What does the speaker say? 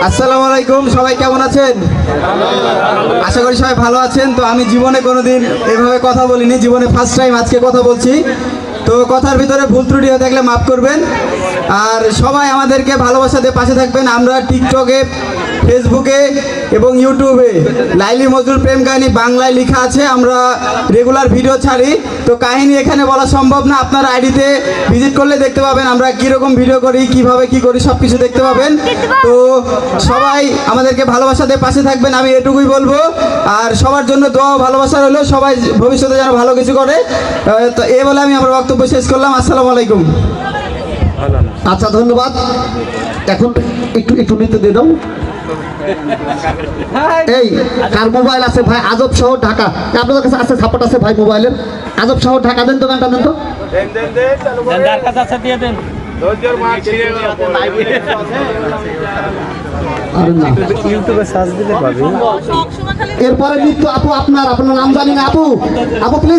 আসসালামু আলাইকুম, সবাই কেমন আছেন? আশা করি সবাই ভালো আছেন। তো আমি জীবনে কোনোদিন এভাবে কথা বলিনি, জীবনে ফার্স্ট টাইম আজকে কথা বলছি। তো কথার ভিতরে ভুল ত্রুটি হয়ে থাকলে মাফ করবেন। আর সবাই আমাদেরকে ভালোবাসা দিয়ে পাশে থাকবেন। আমরা টিকটকে, ফেসবুকে এবং ইউটিউবে লাইলি মজনুর প্রেম কাহিনী বাংলায় লেখা আছে। আমরা রেগুলার ভিডিও ছাড়ি। তো কাহিনী এখানে বলা সম্ভব না, আপনার আইডিতে ভিজিট করলে দেখতে পাবেন আমরা কীরকম ভিডিও করি, কিভাবে কি করি সব কিছু দেখতে পাবেন। তো সবাই আমাদেরকে ভালোবাসা দিয়ে পাশে থাকবেন, আমি এটুকুই বলবো। আর সবার জন্য দোয়া ভালোবাসা হলো, সবাই ভবিষ্যতে যেন ভালো কিছু করে। তো এই বলে আমি আমার বক্তব্য শেষ করলাম। আসসালামু আলাইকুম। আচ্ছা, ধন্যবাদ। এখন একটু একটু নিতে দিয়ে দাও। এই কার মোবাইল আছে ভাই? আজব শহর ঢাকা, আপনাদের কাছে আছে? সাপোর্ট আছে ভাই মোবাইলের? আজব শহর ঢাকা দেন তো, গানটা দেন তো। এরপরে নৃত্য আপু, আপনার নাম জানি না আপু। আপু প্লিজ।